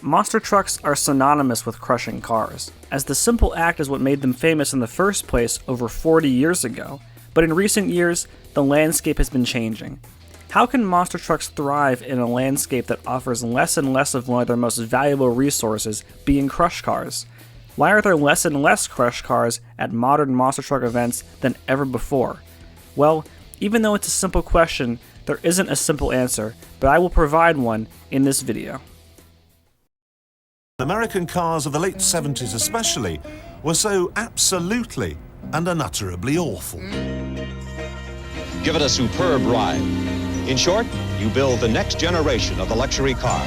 Monster trucks are synonymous with crushing cars, as the simple act is what made them famous in the first place over 40 years ago, but in recent years, the landscape has been changing. How can monster trucks thrive in a landscape that offers less and less of one of their most valuable resources, being crush cars? Why are there less and less crush cars at modern monster truck events than ever before? Well, even though it's a simple question, there isn't a simple answer, but I will provide one in this video. American cars of the late 70s especially were so absolutely and unutterably awful. Give it a superb ride. In short, you build the next generation of the luxury car.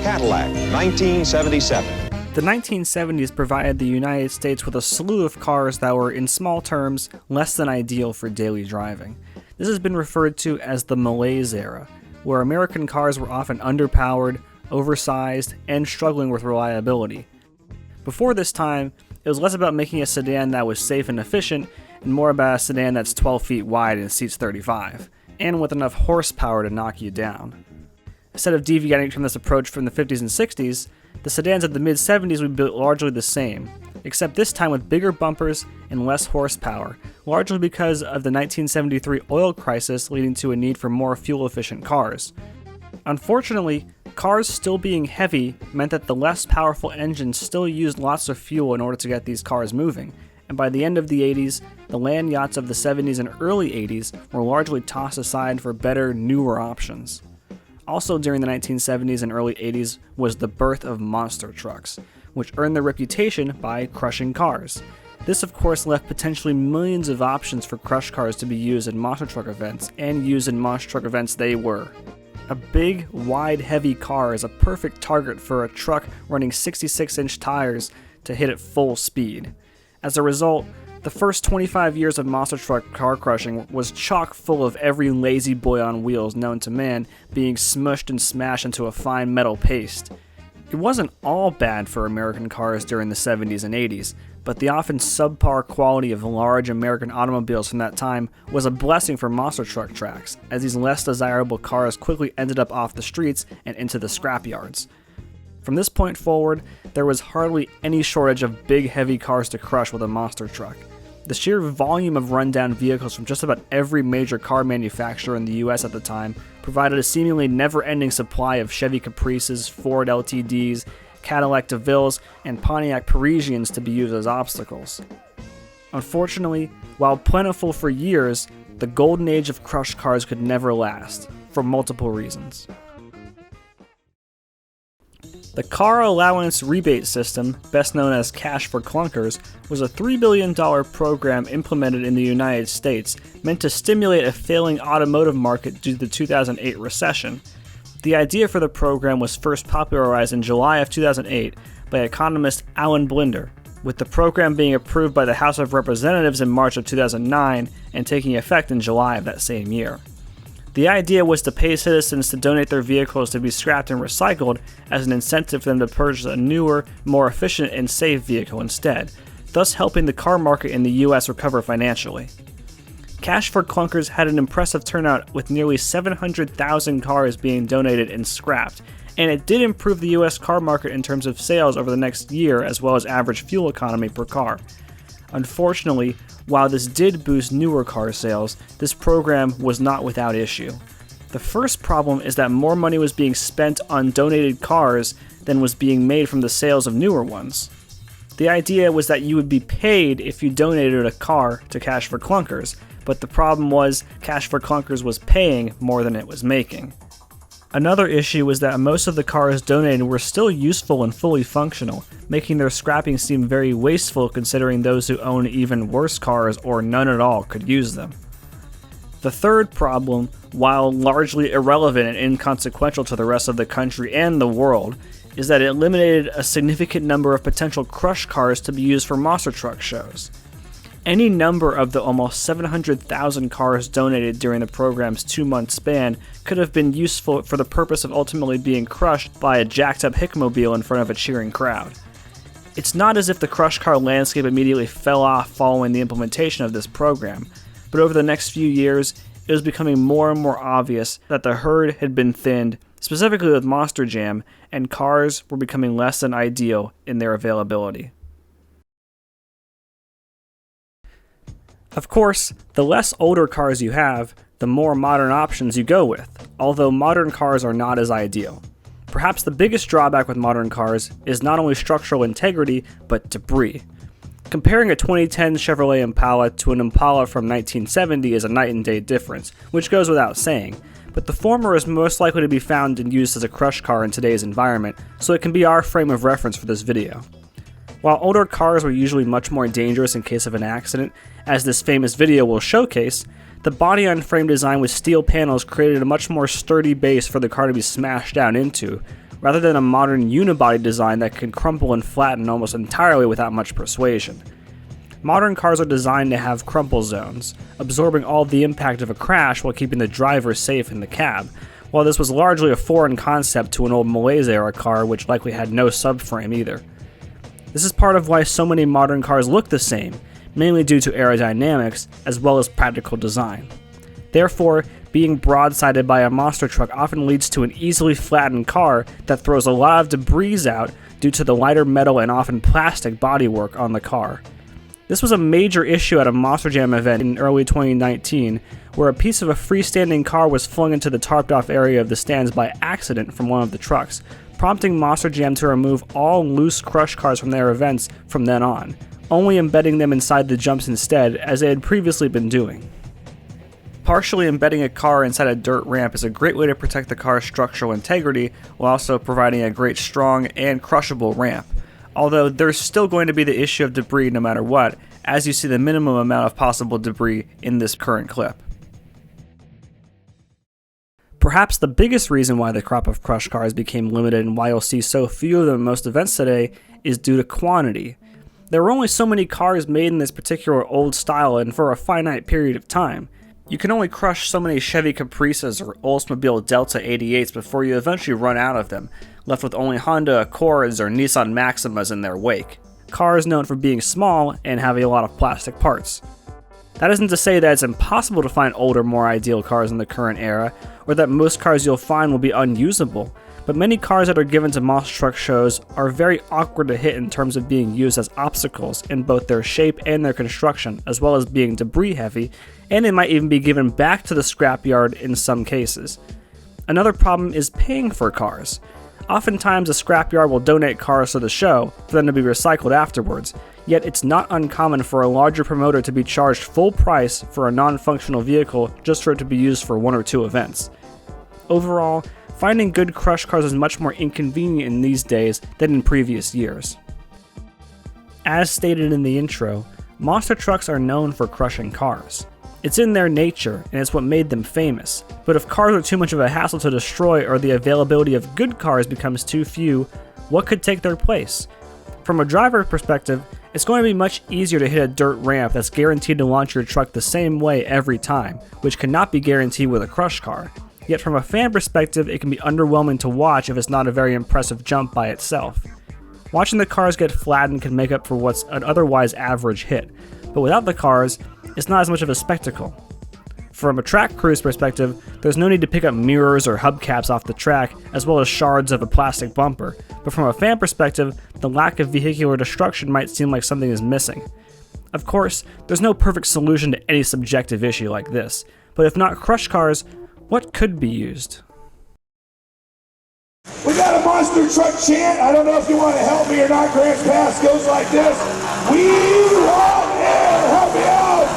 Cadillac, 1977. The 1970s provided the United States with a slew of cars that were, in small terms, less than ideal for daily driving. This has been referred to as the malaise era, where American cars were often underpowered, oversized, and struggling with reliability. Before this time, it was less about making a sedan that was safe and efficient, and more about a sedan that's 12 feet wide and seats 35, and with enough horsepower to knock you down. Instead of deviating from this approach from the 50s and 60s, the sedans of the mid-70s would be largely the same, except this time with bigger bumpers and less horsepower, largely because of the 1973 oil crisis leading to a need for more fuel-efficient cars. Unfortunately, cars still being heavy meant that the less powerful engines still used lots of fuel in order to get these cars moving, and by the end of the 80s, the land yachts of the 70s and early 80s were largely tossed aside for better, newer options. Also during the 1970s and early 80s was the birth of monster trucks, which earned their reputation by crushing cars. This of course left potentially millions of options for crush cars to be used in monster truck events, and used in monster truck events they were. A big, wide, heavy car is a perfect target for a truck running 66-inch tires to hit at full speed. As a result, the first 25 years of monster truck car crushing was chock full of every lazy boy on wheels known to man being smushed and smashed into a fine metal paste. It wasn't all bad for American cars during the 70s and 80s, but the often subpar quality of large American automobiles from that time was a blessing for monster truck tracks, as these less desirable cars quickly ended up off the streets and into the scrapyards. From this point forward, there was hardly any shortage of big heavy cars to crush with a monster truck. The sheer volume of rundown vehicles from just about every major car manufacturer in the US at the time provided a seemingly never-ending supply of Chevy Caprices, Ford LTDs, Cadillac DeVilles, and Pontiac Parisians to be used as obstacles. Unfortunately, while plentiful for years, the golden age of crush cars could never last, for multiple reasons. The Car Allowance Rebate System, best known as Cash for Clunkers, was a $3 billion program implemented in the United States meant to stimulate a failing automotive market due to the 2008 recession. The idea for the program was first popularized in July of 2008 by economist Alan Blinder, with the program being approved by the House of Representatives in March of 2009 and taking effect in July of that same year. The idea was to pay citizens to donate their vehicles to be scrapped and recycled as an incentive for them to purchase a newer, more efficient and safe vehicle instead, thus helping the car market in the US recover financially. Cash for Clunkers had an impressive turnout with nearly 700,000 cars being donated and scrapped, and it did improve the US car market in terms of sales over the next year as well as average fuel economy per car. Unfortunately, while this did boost newer car sales, this program was not without issue. The first problem is that more money was being spent on donated cars than was being made from the sales of newer ones. The idea was that you would be paid if you donated a car to Cash for Clunkers, but the problem was Cash for Clunkers was paying more than it was making. Another issue was that most of the cars donated were still useful and fully functional, making their scrapping seem very wasteful considering those who own even worse cars or none at all could use them. The third problem, while largely irrelevant and inconsequential to the rest of the country and the world, is that it eliminated a significant number of potential crush cars to be used for monster truck shows. Any number of the almost 700,000 cars donated during the program's 2-month span could have been useful for the purpose of ultimately being crushed by a jacked-up Hickmobile in front of a cheering crowd. It's not as if the crush car landscape immediately fell off following the implementation of this program, but over the next few years, it was becoming more and more obvious that the herd had been thinned specifically with Monster Jam, and cars were becoming less than ideal in their availability. Of course, the less older cars you have, the more modern options you go with, although modern cars are not as ideal. Perhaps the biggest drawback with modern cars is not only structural integrity, but debris. Comparing a 2010 Chevrolet Impala to an Impala from 1970 is a night and day difference, which goes without saying, but the former is most likely to be found and used as a crush car in today's environment, so it can be our frame of reference for this video. While older cars were usually much more dangerous in case of an accident, as this famous video will showcase, the body-on-frame design with steel panels created a much more sturdy base for the car to be smashed down into, rather than a modern unibody design that can crumple and flatten almost entirely without much persuasion. Modern cars are designed to have crumple zones, absorbing all the impact of a crash while keeping the driver safe in the cab, while this was largely a foreign concept to an old Malaise-era car which likely had no subframe either. This is part of why so many modern cars look the same, mainly due to aerodynamics as well as practical design. Therefore, being broadsided by a monster truck often leads to an easily flattened car that throws a lot of debris out due to the lighter metal and often plastic bodywork on the car. This was a major issue at a Monster Jam event in early 2019, where a piece of a freestanding car was flung into the tarped-off area of the stands by accident from one of the trucks, prompting Monster Jam to remove all loose crush cars from their events from then on, only embedding them inside the jumps instead, as they had previously been doing. Partially embedding a car inside a dirt ramp is a great way to protect the car's structural integrity while also providing a great strong and crushable ramp, although there's still going to be the issue of debris no matter what, as you see the minimum amount of possible debris in this current clip. Perhaps the biggest reason why the crop of crush cars became limited and why you'll see so few of them in most events today is due to quantity. There were only so many cars made in this particular old style and for a finite period of time. You can only crush so many Chevy Caprices or Oldsmobile Delta 88s before you eventually run out of them, left with only Honda Accords or Nissan Maximas in their wake. Cars known for being small and having a lot of plastic parts. That isn't to say that it's impossible to find older, more ideal cars in the current era, or that most cars you'll find will be unusable, but many cars that are given to monster truck shows are very awkward to hit in terms of being used as obstacles in both their shape and their construction, as well as being debris heavy, and they might even be given back to the scrapyard in some cases. Another problem is paying for cars. Oftentimes a scrapyard will donate cars to the show for them to be recycled afterwards, yet it's not uncommon for a larger promoter to be charged full price for a non-functional vehicle just for it to be used for one or two events. Overall, finding good crush cars is much more inconvenient in these days than in previous years. As stated in the intro, monster trucks are known for crushing cars. It's in their nature, and it's what made them famous. But if cars are too much of a hassle to destroy or the availability of good cars becomes too few, what could take their place? From a driver perspective, it's going to be much easier to hit a dirt ramp that's guaranteed to launch your truck the same way every time, which cannot be guaranteed with a crush car. Yet from a fan perspective, it can be underwhelming to watch if it's not a very impressive jump by itself. Watching the cars get flattened can make up for what's an otherwise average hit, but without the cars, it's not as much of a spectacle. From a track crew's perspective, there's no need to pick up mirrors or hubcaps off the track, as well as shards of a plastic bumper, but from a fan perspective, the lack of vehicular destruction might seem like something is missing. Of course, there's no perfect solution to any subjective issue like this, but if not crush cars, what could be used? We got a monster truck chant. I don't know if you want to help me or not. Grant's Pass goes like this. We want air. Help me out.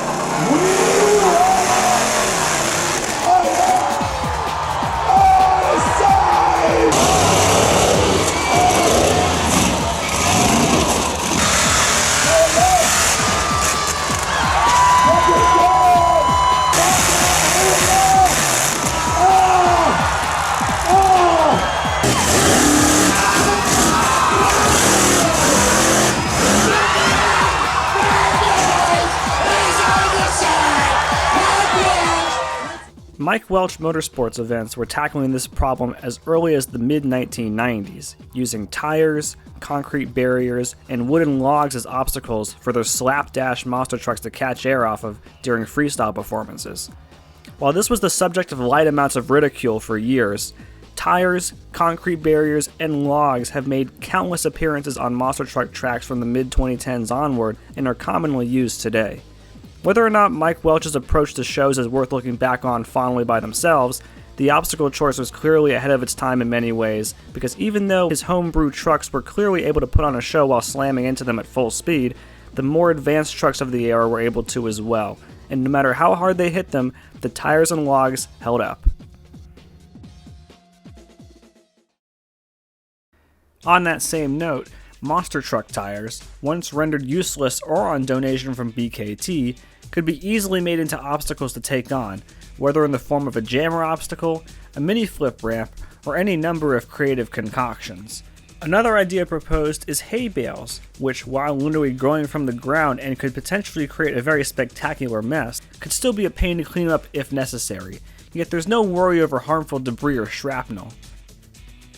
We want oh yeah. Oh, side. Mike Welch Motorsports events were tackling this problem as early as the mid-1990s, using tires, concrete barriers, and wooden logs as obstacles for their slapdash monster trucks to catch air off of during freestyle performances. While this was the subject of light amounts of ridicule for years, Tires, concrete barriers, and logs have made countless appearances on monster truck tracks from the mid-2010s onward and are commonly used today. Whether or not Mike Welch's approach to shows is worth looking back on fondly by themselves, the obstacle choice was clearly ahead of its time in many ways, because even though his homebrew trucks were clearly able to put on a show while slamming into them at full speed, the more advanced trucks of the era were able to as well, and no matter how hard they hit them, the tires and logs held up. On that same note, monster truck tires, once rendered useless or on donation from BKT, could be easily made into obstacles to take on, whether in the form of a jammer obstacle, a mini flip ramp, or any number of creative concoctions. Another idea proposed is hay bales, which, while literally growing from the ground and could potentially create a very spectacular mess, could still be a pain to clean up if necessary, yet there's no worry over harmful debris or shrapnel.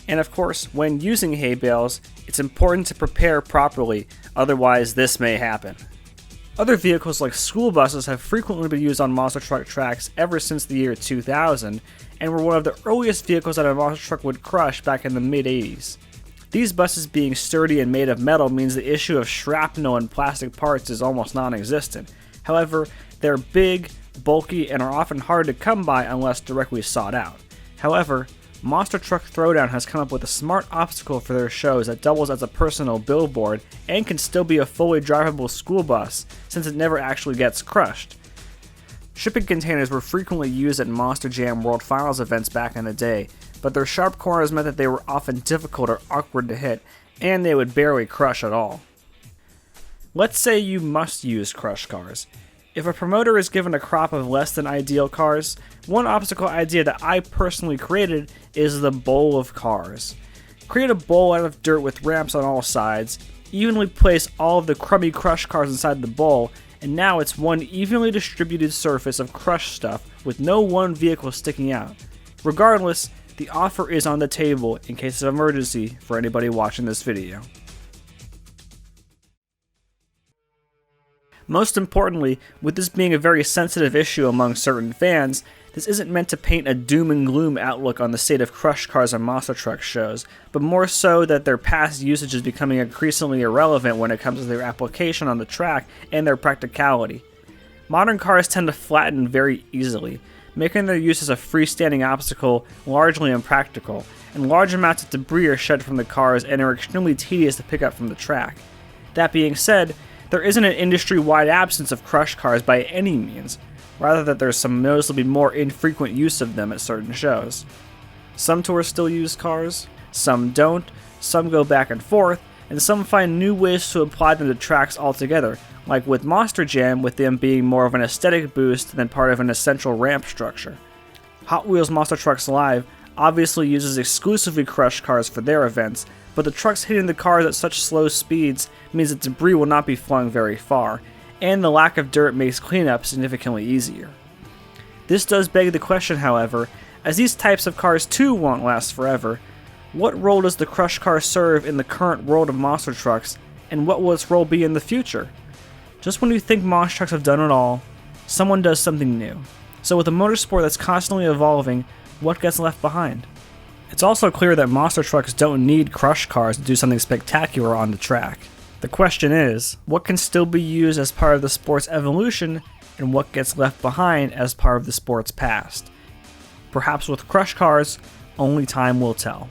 And of course, when using hay bales, it's important to prepare properly, otherwise this may happen. Other vehicles like school buses have frequently been used on monster truck tracks ever since the year 2000, and were one of the earliest vehicles that a monster truck would crush back in the mid-80s. These buses being sturdy and made of metal means the issue of shrapnel and plastic parts is almost non-existent. However, they're big, bulky, and are often hard to come by unless directly sought out. However, Monster Truck Throwdown has come up with a smart obstacle for their shows that doubles as a personal billboard and can still be a fully drivable school bus, since it never actually gets crushed. Shipping containers were frequently used at Monster Jam World Finals events back in the day, but their sharp corners meant that they were often difficult or awkward to hit, and they would barely crush at all. Let's say you must use crush cars. If a promoter is given a crop of less than ideal cars, one obstacle idea that I personally created is the bowl of cars. Create a bowl out of dirt with ramps on all sides, evenly place all of the crummy crush cars inside the bowl, and now it's one evenly distributed surface of crushed stuff with no one vehicle sticking out. Regardless, the offer is on the table in case of emergency for anybody watching this video. Most importantly, with this being a very sensitive issue among certain fans, this isn't meant to paint a doom and gloom outlook on the state of crush cars and monster truck shows, but more so that their past usage is becoming increasingly irrelevant when it comes to their application on the track and their practicality. Modern cars tend to flatten very easily, making their use as a freestanding obstacle largely impractical, and large amounts of debris are shed from the cars and are extremely tedious to pick up from the track. That being said, there isn't an industry-wide absence of crush cars by any means, rather that there's some noticeably more infrequent use of them at certain shows. Some tours still use cars, some don't, some go back and forth, and some find new ways to apply them to tracks altogether, like with Monster Jam with them being more of an aesthetic boost than part of an essential ramp structure. Hot Wheels Monster Trucks Live obviously uses exclusively crush cars for their events, but the trucks hitting the cars at such slow speeds means that debris will not be flung very far, and the lack of dirt makes cleanup significantly easier. This does beg the question, however, as these types of cars too won't last forever, what role does the crush car serve in the current world of monster trucks, and what will its role be in the future? Just when you think monster trucks have done it all, someone does something new. So with a motorsport that's constantly evolving, what gets left behind? It's also clear that monster trucks don't need crush cars to do something spectacular on the track. The question is, what can still be used as part of the sport's evolution, and what gets left behind as part of the sport's past? Perhaps with crush cars, only time will tell.